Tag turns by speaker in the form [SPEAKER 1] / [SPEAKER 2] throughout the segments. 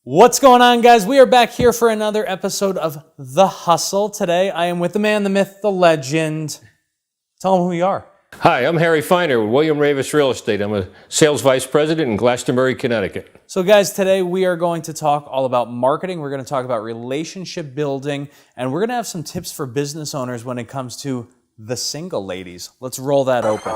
[SPEAKER 1] What's going on, guys? We are back here for another episode of The Hustle. Today, I am with the man, the myth, the legend. Tell them who you are.
[SPEAKER 2] Hi, I'm Harry Feiner with William Ravis Real Estate. I'm a sales vice president in Glastonbury, Connecticut.
[SPEAKER 1] So, guys, today we are going to talk all about marketing. We're going to talk about relationship building, and we're going to have some tips for business owners when it comes to the single ladies. Let's roll that open.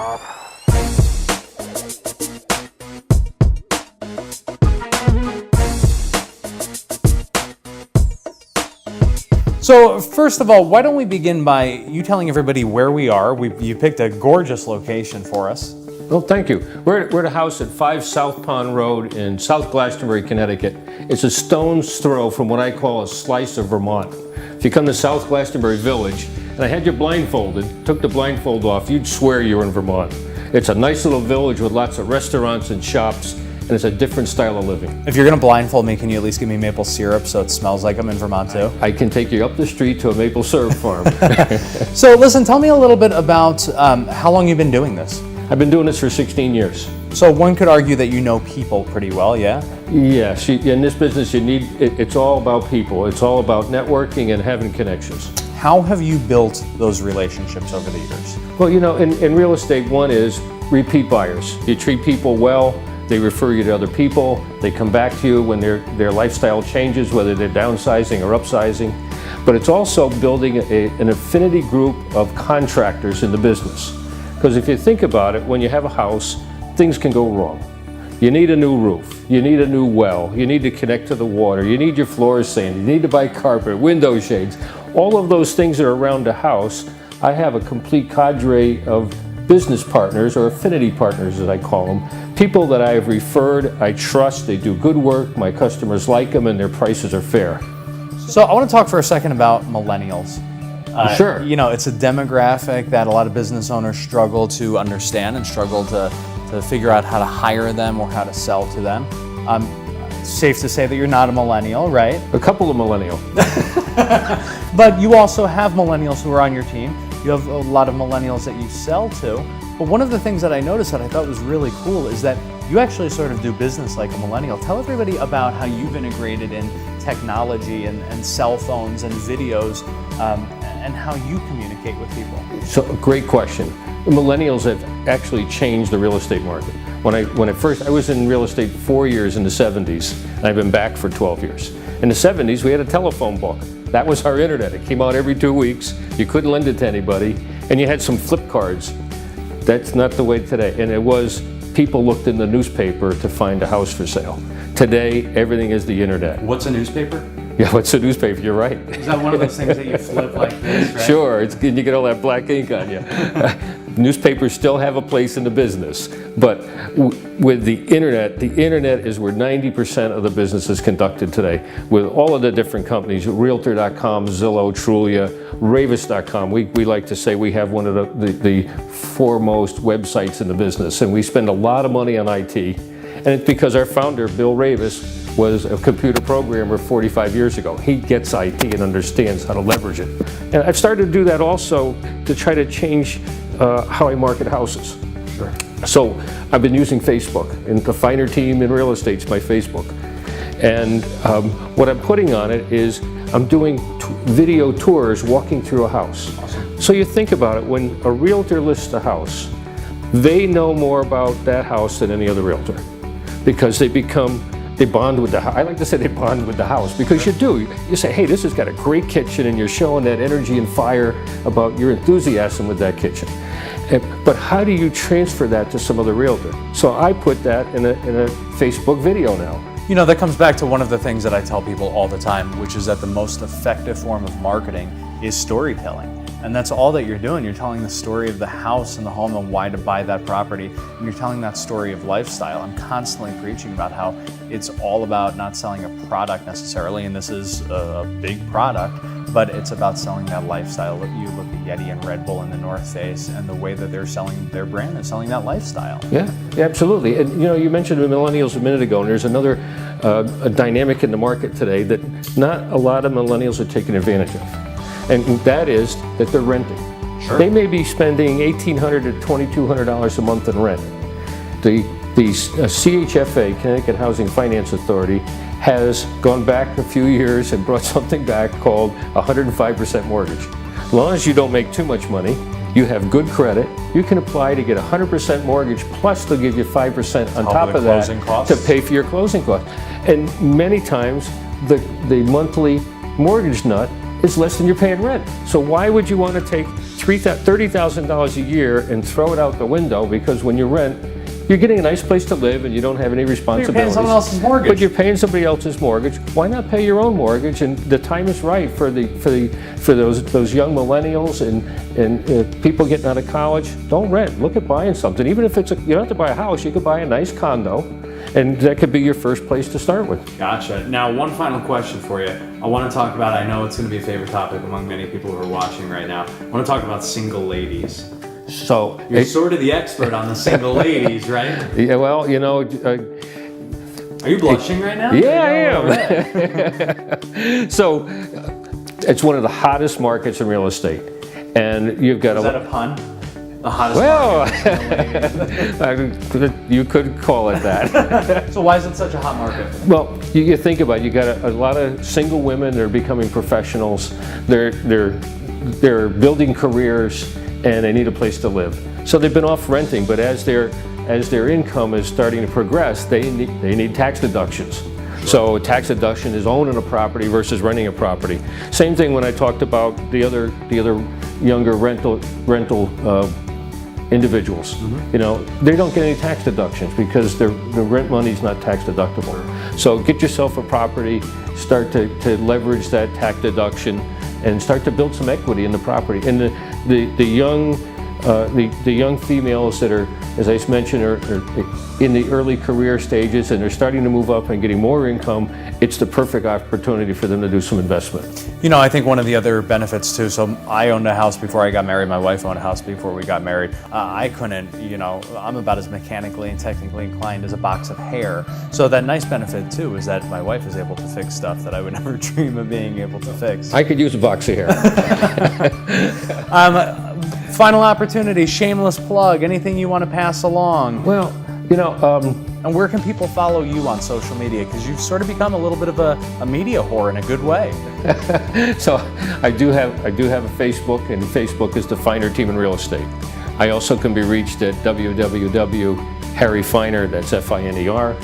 [SPEAKER 1] So first of all, why don't we begin by you telling everybody where we are. You picked a gorgeous location for us.
[SPEAKER 2] Well, thank you. We're at a house at 5 South Pond Road in South Glastonbury, Connecticut. It's a stone's throw from what I call a slice of Vermont. If you come to South Glastonbury Village, and I had you blindfolded, took the blindfold off, you'd swear you were in Vermont. It's a nice little village with lots of restaurants and shops, and it's a different style of living.
[SPEAKER 1] If you're going to blindfold me, can you at least give me maple syrup so it smells like I'm in Vermont too?
[SPEAKER 2] I can take you up the street to a maple syrup farm.
[SPEAKER 1] So listen, tell me a little bit about how long you've been doing this.
[SPEAKER 2] I've been doing this for 16 years.
[SPEAKER 1] So one could argue that you know people pretty well, yeah?
[SPEAKER 2] Yes, in this business it's all about people. It's all about networking and having connections.
[SPEAKER 1] How have you built those relationships over the years?
[SPEAKER 2] Well, you know, in real estate, one is repeat buyers. You treat people well, they refer you to other people, they come back to you when their lifestyle changes, whether they're downsizing or upsizing. But it's also building an affinity group of contractors in the business. Because if you think about it, when you have a house, things can go wrong. You need a new roof, you need a new well, you need to connect to the water, you need your floors sanded, you need to buy carpet, window shades. All of those things that are around the house, I have a complete cadre of business partners, or affinity partners as I call them, people that I have referred, I trust, they do good work, my customers like them, and their prices are fair.
[SPEAKER 1] So I want to talk for a second about millennials.
[SPEAKER 2] Sure.
[SPEAKER 1] You know, it's a demographic that a lot of business owners struggle to understand and struggle to figure out how to hire them or how to sell to them. It's safe to say that you're not a millennial, right?
[SPEAKER 2] A couple of millennial.
[SPEAKER 1] But you also have millennials who are on your team. You have a lot of millennials that you sell to. But one of the things that I noticed that I thought was really cool is that you actually sort of do business like a millennial. Tell everybody about how you've integrated in technology and cell phones and videos and how you communicate with people.
[SPEAKER 2] So, great question. The millennials have actually changed the real estate market. When I was in real estate 4 years in the 70s, and I've been back for 12 years. In the 70s, we had a telephone book. That was our internet. It came out every 2 weeks. You couldn't lend it to anybody. And you had some flip cards. That's not the way today. And it was, people looked in the newspaper to find a house for sale. Today, everything is the internet.
[SPEAKER 1] What's a newspaper?
[SPEAKER 2] Yeah, what's a newspaper? You're right.
[SPEAKER 1] Is that one of those things that you flip like this, right?
[SPEAKER 2] Sure, and you get all that black ink on you. Newspapers still have a place in the business, but with the internet is where 90% of the business is conducted today. With all of the different companies, Realtor.com, Zillow, Trulia, Ravis.com. We like to say we have one of the foremost websites in the business, and we spend a lot of money on IT. And it's because our founder, Bill Ravis, was a computer programmer 45 years ago. He gets IT and understands how to leverage it. And I've started to do that also to try to change how I market houses.
[SPEAKER 1] Sure.
[SPEAKER 2] So I've been using Facebook, and the Feiner team in real estate is my Facebook. And what I'm putting on it is I'm doing video tours walking through a house.
[SPEAKER 1] Awesome.
[SPEAKER 2] So you think about it, when a realtor lists a house, they know more about that house than any other realtor because they bond with the house. I like to say they bond with the house because you do. You say, hey, this has got a great kitchen, and you're showing that energy and fire about your enthusiasm with that kitchen. But how do you transfer that to some other realtor? So I put that in a Facebook video now.
[SPEAKER 1] You know, that comes back to one of the things that I tell people all the time, which is that the most effective form of marketing is storytelling. And that's all that you're doing. You're telling the story of the house and the home and why to buy that property. And you're telling that story of lifestyle. I'm constantly preaching about how it's all about not selling a product necessarily, and this is a big product, but it's about selling that lifestyle. You look at Yeti and Red Bull and the North Face, and the way that they're selling their brand is selling that lifestyle.
[SPEAKER 2] Yeah, absolutely. And you know, you mentioned the millennials a minute ago, and there's another a dynamic in the market today that not a lot of millennials are taking advantage of. And that is that they're renting.
[SPEAKER 1] Sure.
[SPEAKER 2] They may be spending $1,800 to $2,200 a month in rent. The CHFA, Connecticut Housing Finance Authority, has gone back a few years and brought something back called 105% mortgage. As long as you don't make too much money, you have good credit, you can apply to get 100% mortgage, plus they'll give you 5% on top of that to pay for your closing costs. And many times, the monthly mortgage nut is less than you're paying rent. So why would you want to take $30,000 a year and throw it out the window? Because when you rent, you're getting a nice place to live and you don't have any responsibilities.
[SPEAKER 1] You're paying someone else's mortgage.
[SPEAKER 2] But you're paying somebody else's mortgage. Why not pay your own mortgage? And the time is right for those young millennials and people getting out of college. Don't rent. Look at buying something. Even if you don't have to buy a house, you could buy a nice condo, and that could be your first place to start with.
[SPEAKER 1] Gotcha. Now, one final question for you. I want to talk about, I know it's going to be a favorite topic among many people who are watching right now. I want to talk about single ladies.
[SPEAKER 2] So
[SPEAKER 1] you're sort of the expert on the single ladies, right?
[SPEAKER 2] Yeah, well, you know.
[SPEAKER 1] Are you blushing right now?
[SPEAKER 2] Yeah, I am. So it's one of the hottest markets in real estate. And you've got
[SPEAKER 1] Is that a pun? The hottest
[SPEAKER 2] market. You could call it that.
[SPEAKER 1] So why is it such a hot market?
[SPEAKER 2] Well, you think about it, you got a lot of single women that are becoming professionals. They're building careers and they need a place to live. So they've been off renting, but as their income is starting to progress, they need tax deductions. So tax deduction is owning a property versus renting a property. Same thing when I talked about the other younger rental individuals. Mm-hmm. You know, they don't get any tax deductions because the rent money is not tax deductible. So get yourself a property, start to leverage that tax deduction, and start to build some equity in the property. And the young females that are, as I mentioned, are in the early career stages and they're starting to move up and getting more income, it's the perfect opportunity for them to do some investment.
[SPEAKER 1] You know, I think one of the other benefits too, so I owned a house before I got married, my wife owned a house before we got married. I couldn't, I'm about as mechanically and technically inclined as a box of hair. So that nice benefit too is that my wife is able to fix stuff that I would never dream of being able to fix.
[SPEAKER 2] I could use a box of hair.
[SPEAKER 1] Final opportunity, shameless plug, anything you want to pass along?
[SPEAKER 2] Well,
[SPEAKER 1] and where can people follow you on social media? Because you've sort of become a little bit of a media whore in a good way.
[SPEAKER 2] So I do have a Facebook, and Facebook is the Finer Team in Real Estate. I also can be reached at www.harryfiner, that's FINER,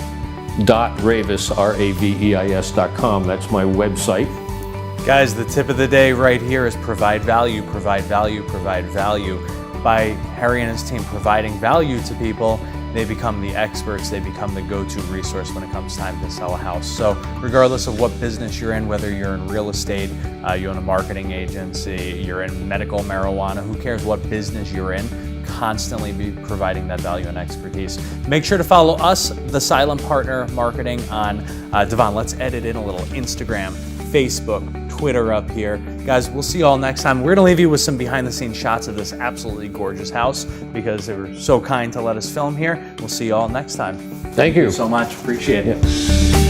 [SPEAKER 2] .ravis, RAVEIS.com. That's my website.
[SPEAKER 1] Guys, the tip of the day right here is provide value, provide value, provide value. By Harry and his team providing value to people, they become the experts, they become the go-to resource when it comes time to sell a house. So regardless of what business you're in, whether you're in real estate, you own a marketing agency, you're in medical marijuana, who cares what business you're in, constantly be providing that value and expertise. Make sure to follow us, The Silent Partner Marketing, on Devon, let's edit in a little, Instagram, Facebook, Twitter up here. Guys, we'll see you all next time. We're going to leave you with some behind-the-scenes shots of this absolutely gorgeous house because they were so kind to let us film here. We'll see you all next time.
[SPEAKER 2] Thank you
[SPEAKER 1] so much. Appreciate it.
[SPEAKER 2] Yeah.